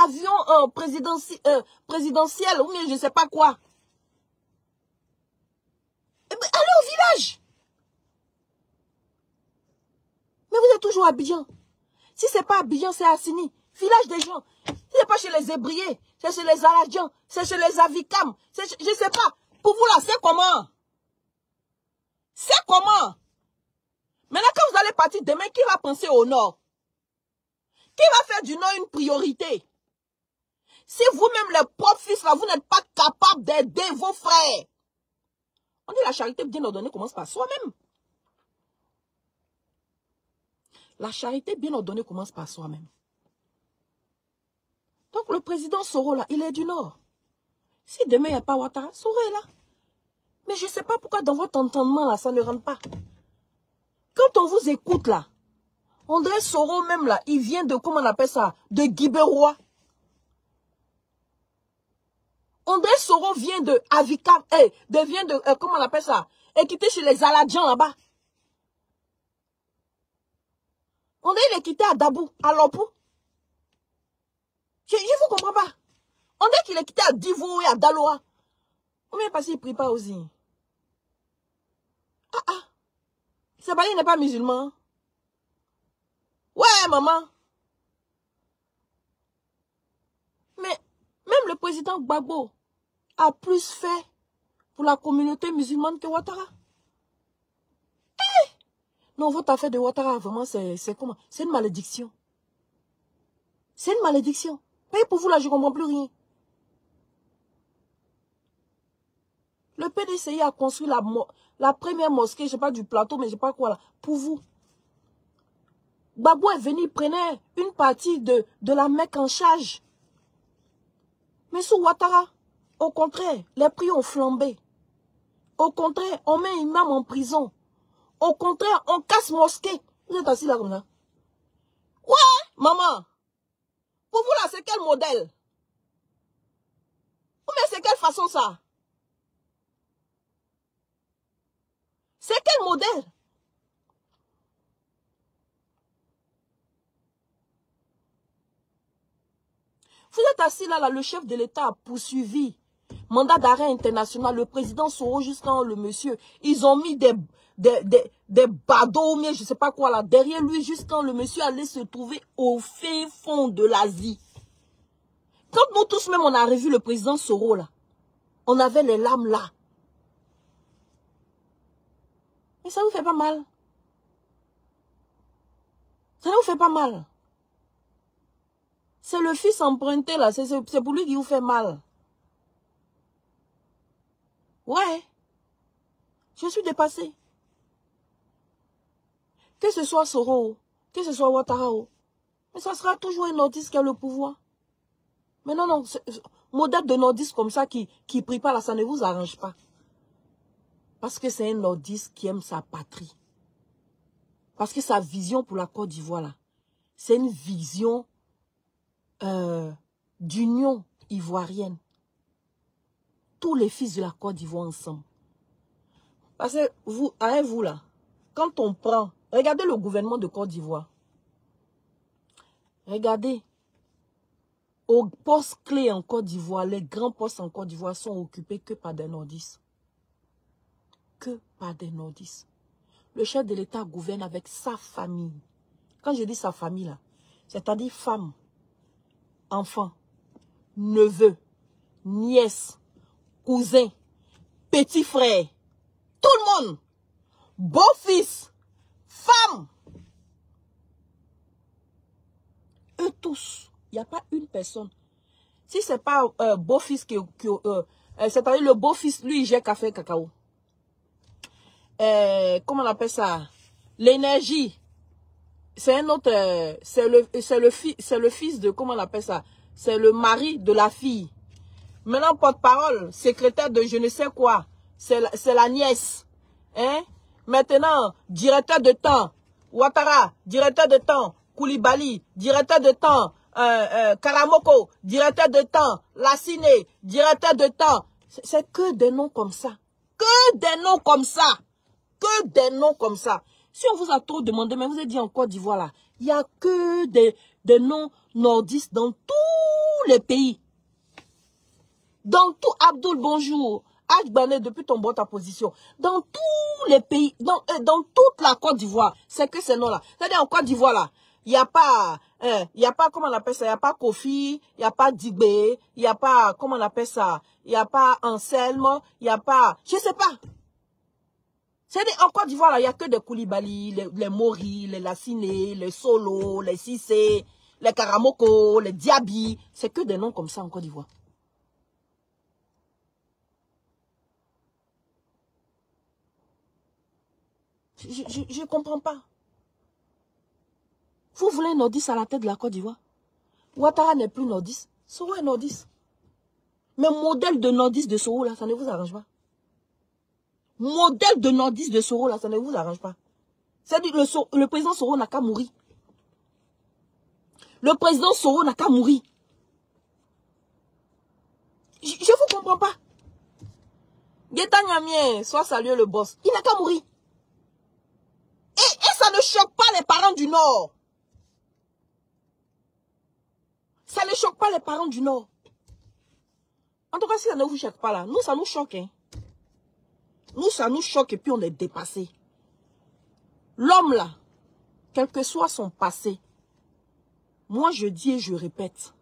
A: avion présidentiel, ou bien je ne sais pas quoi. Eh bien, allez au village. Mais vous êtes toujours à Abidjan. Si ce n'est pas Abidjan, c'est Assini. Village des gens. Si ce n'est pas chez les Hébriers, c'est chez les Aladjians, c'est chez les Avikam. Je ne sais pas. Pour vous là, c'est comment? C'est comment? Maintenant, quand vous allez partir demain, qui va penser au Nord? Qui va faire du Nord une priorité? Si vous-même, les propres fils là, vous n'êtes pas capables d'aider vos frères. On dit la charité bien ordonnée commence par soi-même. La charité bien ordonnée commence par soi-même. Donc le président Soro là, il est du Nord. Si demain il n'y a pas Ouattara, Soro est là. Mais je ne sais pas pourquoi dans votre entendement là, ça ne rentre pas. Quand on vous écoute là, André Soro même là, il vient de, comment on appelle ça, de Guibérois. André Soro vient de Avika, vient de, comment on appelle ça, et quitté chez les Aladjians là-bas. André il est quitté à Dabou, à Lopou. Je ne vous comprends pas. On dit qu'il est quitté à Divou et à Daloa. On vient passer, il ne prie pas aussi. Sabali n'est pas musulman. Ouais, maman. Mais même le président Gbagbo a plus fait pour la communauté musulmane que Ouattara. Non, votre affaire de Ouattara, vraiment, c'est comment? C'est une malédiction. C'est une malédiction. Mais pour vous, là, je ne comprends plus rien. Le PDCI a construit la première mosquée, je ne sais pas du plateau, mais je ne sais pas quoi là, pour vous. Gbagbo est venu, il prenait une partie de la Mecque en charge. Mais sous Ouattara, au contraire, les prix ont flambé. Au contraire, on met un imam en prison. Au contraire, on casse mosquée. Vous êtes assis là comme ça. Ouais, maman. Pour vous là, c'est quel modèle? Ou bien c'est quelle façon ça? C'est quel modèle? Vous êtes assis là, le chef de l'État a poursuivi. Mandat d'arrêt international, le président Soro jusqu'en le monsieur. Ils ont mis des badauds, mais je ne sais pas quoi là, derrière lui, jusqu'en le monsieur allait se trouver au fin fond de l'Asie. Quand nous tous même on a revu le président Soro là, on avait les larmes là. Mais ça vous fait pas mal? Ça ne vous fait pas mal? C'est le fils emprunté là, c'est pour lui qui vous fait mal. Ouais. Je suis dépassée. Que ce soit Soro, que ce soit Ouattara, mais ça sera toujours un nordiste qui a le pouvoir. Mais non, modèle de nordiste comme ça qui prie pas là, ça ne vous arrange pas. Parce que c'est un nordiste qui aime sa patrie. Parce que sa vision pour la Côte d'Ivoire, là, c'est une vision d'union ivoirienne. Tous les fils de la Côte d'Ivoire ensemble. Parce que vous, avec vous là, quand on prend, regardez le gouvernement de Côte d'Ivoire. Regardez, aux postes clés en Côte d'Ivoire, les grands postes en Côte d'Ivoire sont occupés que par des nordistes. Que par des nordistes. Le chef de l'État gouverne avec sa famille. Quand je dis sa famille là, c'est-à-dire femme, enfant, neveu, nièce, cousin, petit frère, tout le monde, beau-fils, femme. Eux tous, il n'y a pas une personne. Si ce n'est pas beau-fils c'est-à-dire le beau-fils, lui, il gère café cacao. Comment on appelle ça? L'énergie. C'est un autre, c'est le fils de, comment on appelle ça? C'est le mari de la fille. Maintenant, porte-parole, secrétaire de je ne sais quoi, c'est la nièce. Hein? Maintenant, directeur de temps, Ouattara, directeur de temps, Koulibaly, directeur de temps, Karamoko, directeur de temps, Lassine, directeur de temps. C'est que des noms comme ça. Que des noms comme ça. Que des noms comme ça. Si on vous a trop demandé, mais vous avez dit en Côte d'Ivoire là, il n'y a que des noms nordistes dans tous les pays. Dans tout, Abdoul, bonjour. Ajbané, depuis ton ta position. Dans tous les pays, dans toute la Côte d'Ivoire, c'est que ces noms-là. C'est-à-dire en Côte d'Ivoire là, il n'y a pas, comment on appelle ça, il n'y a pas Kofi, il n'y a pas Dibé, il n'y a pas, comment on appelle ça, il n'y a pas Anselme, il n'y a pas, je ne sais pas. C'est-à-dire en Côte d'Ivoire là, il n'y a que des Koulibaly, les Mori, les Lassine, les Solo, les Cissé, les Karamoko, les Diaby. C'est que des noms comme ça en Côte d'Ivoire. Je ne comprends pas. Vous voulez un nordiste à la tête de la Côte d'Ivoire? Ouattara n'est plus nordiste. Soro est nordiste. Mais modèle de nordiste de Soro, là, ça ne vous arrange pas. Modèle de nordiste de Soro, là, ça ne vous arrange pas. C'est-à-dire que le président Soro n'a qu'à mourir. Le président Soro n'a qu'à mourir. Je ne vous comprends pas. Guetta Nyamien, soit salué le boss. Il n'a qu'à mourir. Et ça ne choque pas les parents du Nord. Ça ne choque pas les parents du Nord. En tout cas, si ça ne vous choque pas là, nous, ça nous choque. Hein. Nous, ça nous choque et puis on est dépassé. L'homme là, quel que soit son passé, moi je dis et je répète,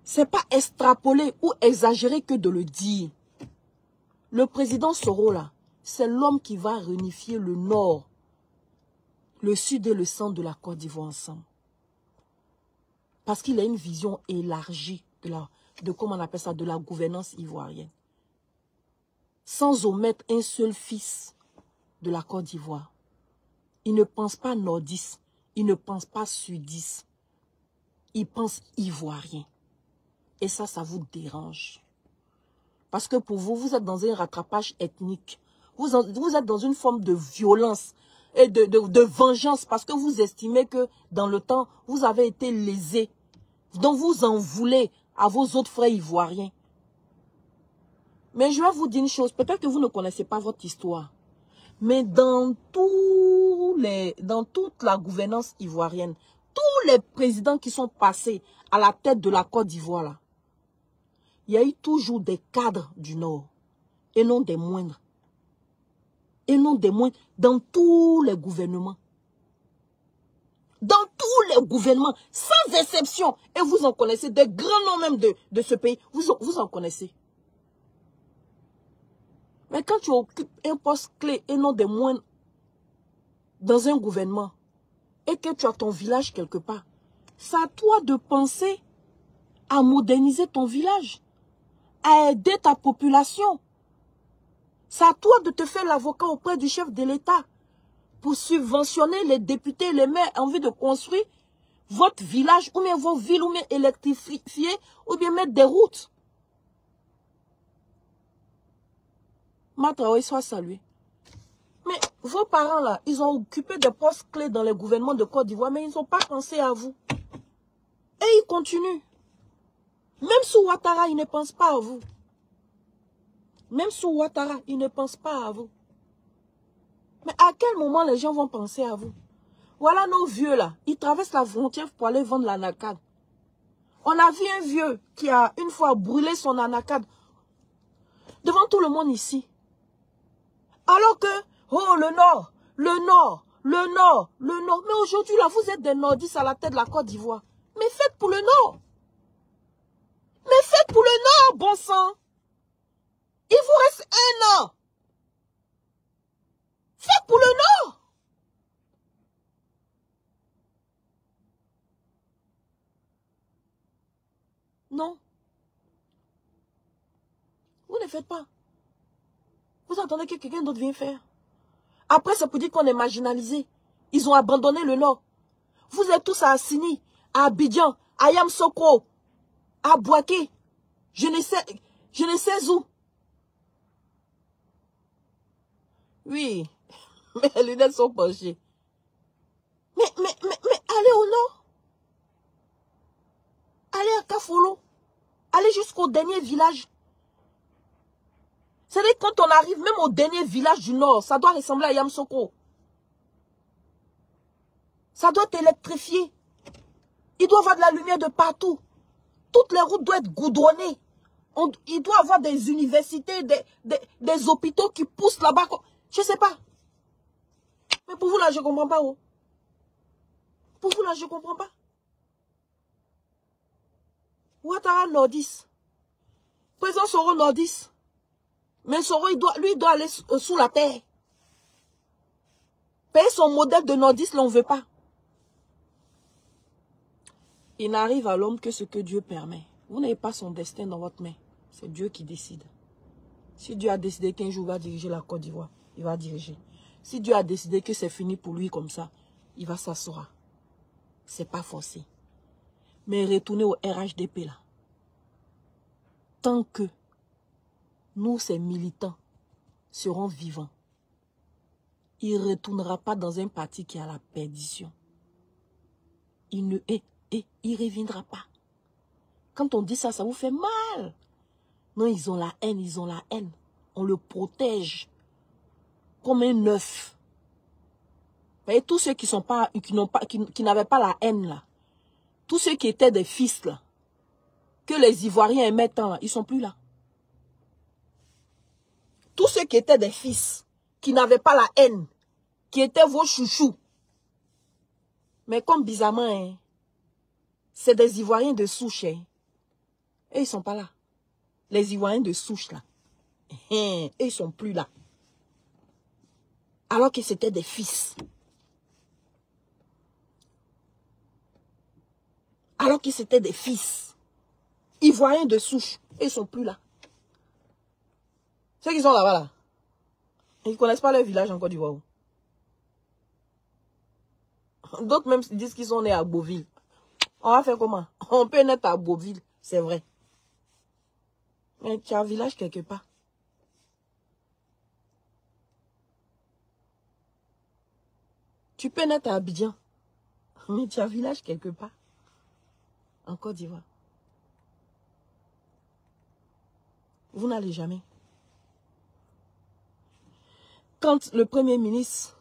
A: c'est pas extrapoler ou exagérer que de le dire. Le président Soro là, c'est l'homme qui va réunifier le Nord, le Sud et le Centre de la Côte d'Ivoire ensemble. Parce qu'il a une vision élargie de comment on appelle ça, de la gouvernance ivoirienne. Sans omettre un seul fils de la Côte d'Ivoire. Il ne pense pas nordiste, il ne pense pas sudiste. Il pense ivoirien. Et ça vous dérange. Parce que pour vous, vous êtes dans un rattrapage ethnique. Vous êtes dans une forme de violence et de vengeance parce que vous estimez que dans le temps, vous avez été lésés. Donc vous en voulez à vos autres frères ivoiriens. Mais je vais vous dire une chose, peut-être que vous ne connaissez pas votre histoire. Mais dans toute la gouvernance ivoirienne, tous les présidents qui sont passés à la tête de la Côte d'Ivoire, là, il y a eu toujours des cadres du Nord, et non des moindres. Et non des moindres, dans tous les gouvernements. Dans tous les gouvernements, sans exception. Et vous en connaissez, des grands noms même de ce pays, vous en connaissez. Mais quand tu occupes un poste clé et non des moindres dans un gouvernement, et que tu as ton village quelque part, c'est à toi de penser à moderniser ton village, à aider ta population. C'est à toi de te faire l'avocat auprès du chef de l'État pour subventionner les députés, les maires en vue de construire votre village ou bien vos villes ou bien électrifier ou bien mettre des routes. Matraoui soit salué. Mais vos parents là, ils ont occupé des postes clés dans le gouvernement de Côte d'Ivoire, mais ils n'ont pas pensé à vous. Et ils continuent. Même sous Ouattara, ils ne pensent pas à vous. Même sous Ouattara, ils ne pensent pas à vous. Mais à quel moment les gens vont penser à vous? Voilà nos vieux là, ils traversent la frontière pour aller vendre l'anacade. On a vu un vieux qui a une fois brûlé son anacade devant tout le monde ici. Alors que, oh le Nord, le Nord, le Nord, le Nord. Mais aujourd'hui là, vous êtes des nordistes à la tête de la Côte d'Ivoire. Mais faites pour le Nord. Mais faites pour le Nord, bon sang. Il vous reste 1 an. Faites pour le Nord. Non. Vous ne faites pas. Vous attendez que quelqu'un d'autre vienne faire. Après, c'est pour dire qu'on est marginalisé. Ils ont abandonné le Nord. Vous êtes tous à Assini, à Abidjan, à Yamsoko, à Bouaké. Je ne sais où. Oui, mais les lunettes sont penchées. Mais allez au Nord. Allez à Kafolo. Allez jusqu'au dernier village. C'est-à-dire quand on arrive même au dernier village du Nord, ça doit ressembler à Yamsoko. Ça doit être électrifié. Il doit y avoir de la lumière de partout. Toutes les routes doivent être goudronnées. Il doit y avoir des universités, des hôpitaux qui poussent là-bas. Je ne sais pas. Mais pour vous là, je ne comprends pas. Oh. Pour vous là, je ne comprends pas. Ouattara nordiste. Président Soro nordiste. Mais Soro, lui, il doit aller sous la terre. Payer son modèle de nordiste, là, on ne veut pas. Il n'arrive à l'homme que ce que Dieu permet. Vous n'avez pas son destin dans votre main. C'est Dieu qui décide. Si Dieu a décidé qu'un jour il va diriger la Côte d'Ivoire, il va diriger. Si Dieu a décidé que c'est fini pour lui comme ça, il va s'asseoir. C'est pas forcé. Mais retournez au RHDP là. Tant que nous, ces militants, serons vivants, il ne retournera pas dans un parti qui a la perdition. Il ne reviendra pas. Quand on dit ça, ça vous fait mal. Non, ils ont la haine, ils ont la haine. On le protège comme un œuf. Et tous ceux qui n'avaient pas la haine là, tous ceux qui étaient des fils là, que les Ivoiriens aimaient tant là, ils ne sont plus là. Tous ceux qui étaient des fils, qui n'avaient pas la haine, qui étaient vos chouchous. Mais comme bizarrement, hein, c'est des Ivoiriens de souche. Hein. Et ils ne sont pas là. Les Ivoiriens de souche là. Et ils ne sont plus là. Alors que c'était des fils. Alors que c'était des fils. Ivoiriens de souche. Et ils ne sont plus là. Ceux qui sont là-bas là. Ils ne connaissent pas leur village en Côte d'Ivoire. D'autres même disent qu'ils sont nés à Beauville. On va faire comment? On peut naître à Beauville, c'est vrai. Mais tu as un village quelque part. Tu peux naître à Abidjan. Mais tu as un village quelque part. En Côte d'Ivoire. Vous n'allez jamais. Quand le premier ministre,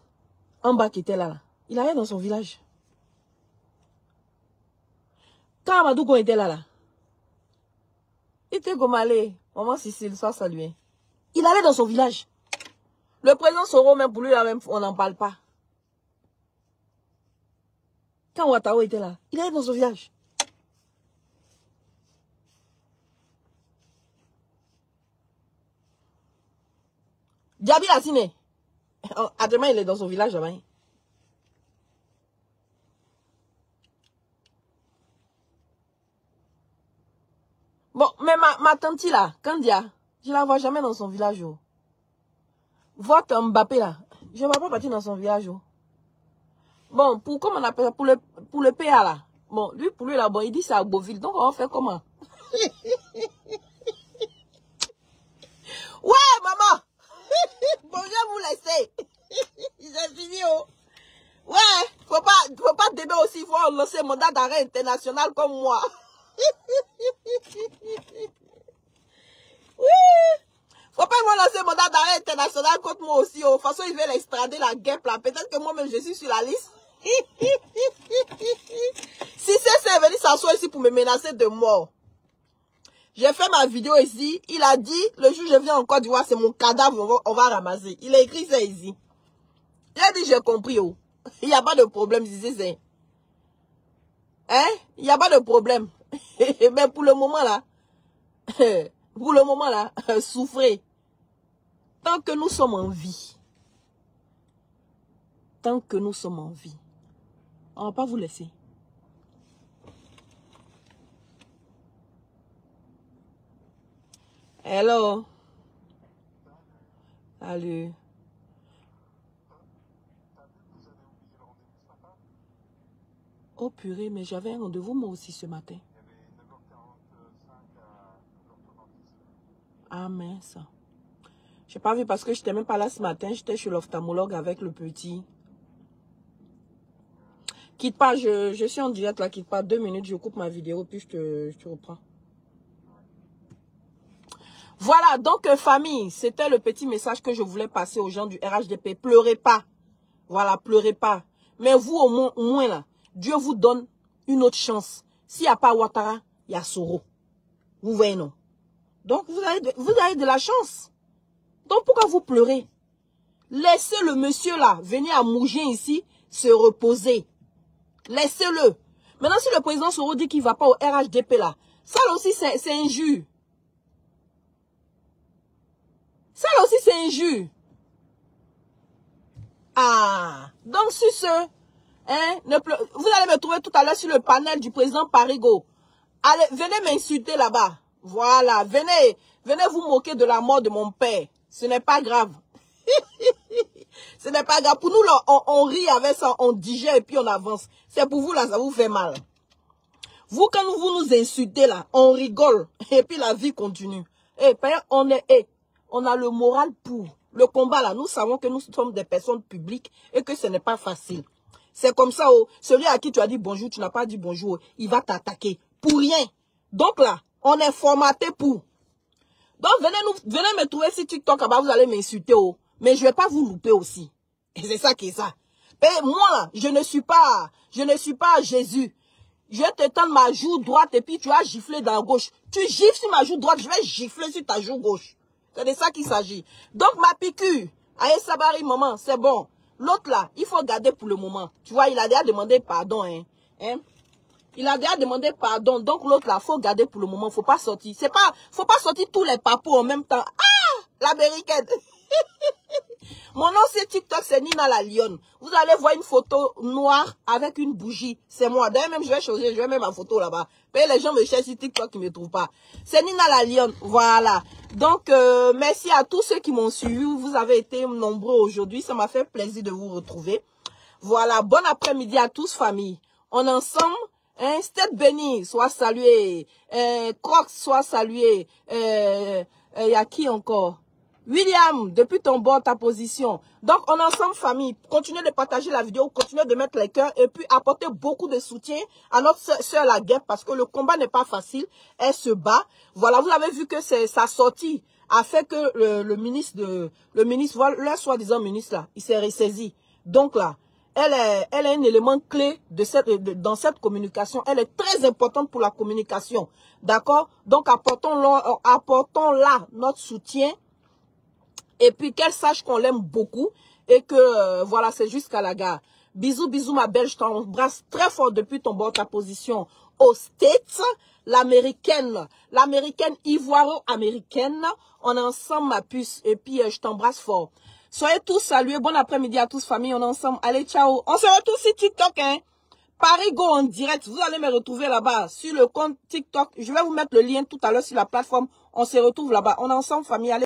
A: en bas qui était là, il allait dans son village. Quand Amadou était là, il était comme allé, maman Cécile, soit salué. Il allait dans son village. Le président Soro, même pour lui, là, même, on n'en parle pas. Quand Ouattara était là, il allait dans son village. Diaby Lassine, à demain, il est dans son village là-bas. Bon, mais ma tante là, Kandia, je ne la vois jamais dans son village. Oh. Votre Mbappé là, je ne vais pas partir dans son village. Oh. Bon, comment on appelle ça, pour le PA là. Bon, pour lui là, bon, il dit c'est à Beauville. Donc on va faire comment? Ouais, maman. lancer un mandat d'arrêt international comme moi. Oui. Faut pas me lancer un mandat d'arrêt international contre moi aussi. De toute façon, ils veulent extrader la guêpe là. Peut-être que moi-même, je suis sur la liste. Si c'est venu s'asseoir ici pour me menacer de mort. J'ai fait ma vidéo ici. Il a dit, le jour où je viens en Côte d'Ivoire, c'est mon cadavre, on va ramasser. Il a écrit ça ici. Il a dit, j'ai compris. Oh. Il n'y a pas de problème ici. Hein? Il n'y a pas de problème. Mais pour le moment là, souffrez. Tant que nous sommes en vie. Tant que nous sommes en vie. On ne va pas vous laisser. Hello. Salut. Oh purée, mais j'avais un rendez-vous moi aussi ce matin. Il y avait 9h45 à l'orthodontiste. Ah mince. Je n'ai pas vu parce que je n'étais même pas là ce matin. J'étais chez l'ophtalmologue avec le petit. Quitte pas, je suis en direct là, quitte pas 2 minutes, je coupe ma vidéo puis je te reprends. Voilà, donc famille, c'était le petit message que je voulais passer aux gens du RHDP. Pleurez pas. Voilà, pleurez pas. Mais vous, au moins là, Dieu vous donne une autre chance. S'il n'y a pas Ouattara, il y a Soro. Vous voyez, non? Donc, vous avez de la chance. Donc, pourquoi vous pleurez? Laissez le monsieur là, venir à Mougin ici, se reposer. Laissez-le. Maintenant, si le président Soro dit qu'il ne va pas au RHDP là, ça là aussi, c'est injure. Ça là aussi, c'est injure. Ah, donc sur ce, hein, vous allez me trouver tout à l'heure sur le panel du président Parigo. Allez, venez m'insulter là-bas. Voilà, venez vous moquer de la mort de mon père. Ce n'est pas grave. Ce n'est pas grave. Pour nous, là, on rit avec ça, on digère et puis on avance. C'est pour vous, là, ça vous fait mal. Vous, quand vous nous insultez, là, on rigole. Et puis la vie continue. Et on a le moral pour le combat là. Nous savons que nous sommes des personnes publiques et que ce n'est pas facile. C'est comme ça, oh, celui à qui tu as dit bonjour, tu n'as pas dit bonjour, il va t'attaquer pour rien. Donc là, on est formaté pour. Donc venez me trouver sur TikTok, là-bas, vous allez m'insulter, oh. Mais je ne vais pas vous louper aussi. Et c'est ça qui est ça. Et moi là, je ne suis pas Jésus. Je te tends ma joue droite et puis tu as giflé dans la gauche. Tu gifles sur ma joue droite, je vais gifler sur ta joue gauche. C'est de ça qu'il s'agit. Donc, ma piqûre, aïe sabari, maman, c'est bon. L'autre là, il faut garder pour le moment. Tu vois, il a déjà demandé pardon. Il a déjà demandé pardon. Donc, l'autre là, il faut garder pour le moment. Faut pas sortir. Faut pas sortir tous les papous en même temps. Ah, l'américaine. Mon nom, c'est TikTok, c'est Nina la Lionne. Vous allez voir une photo noire avec une bougie. C'est moi. D'ailleurs, même, je vais changer, je vais mettre ma photo là-bas. Les gens me cherchent sur TikTok, ils ne me trouvent pas. C'est Nina la Lionne. Voilà. Donc, merci à tous ceux qui m'ont suivi. Vous avez été nombreux aujourd'hui. Ça m'a fait plaisir de vous retrouver. Voilà. Bon après-midi à tous, famille. On est ensemble. Stade béni, soit salué. Crocs, soit salué. Y a qui encore? William, depuis ton bord, ta position. Donc, on est ensemble, famille. Continuez de partager la vidéo, continuez de mettre les cœurs et puis apportez beaucoup de soutien à notre sœur la guêpe parce que le combat n'est pas facile. Elle se bat. Voilà, vous avez vu que sa sortie a fait que le ministre, voilà, le soi-disant ministre là, il s'est ressaisi. Donc là, elle est un élément clé dans cette communication. Elle est très importante pour la communication. D'accord? Donc, apportons-la notre soutien. Et puis qu'elle sache qu'on l'aime beaucoup et que voilà, c'est jusqu'à la gare. Bisous, bisous ma belle, je t'embrasse très fort depuis ton bord, ta position aux States, l'américaine ivoiro-américaine. On est ensemble ma puce et puis je t'embrasse fort. Soyez tous salués, bon après-midi à tous famille, on est ensemble. Allez, ciao. On se retrouve sur TikTok, hein. Parigo en direct, vous allez me retrouver là-bas sur le compte TikTok. Je vais vous mettre le lien tout à l'heure sur la plateforme. On se retrouve là-bas. On est ensemble famille, allez.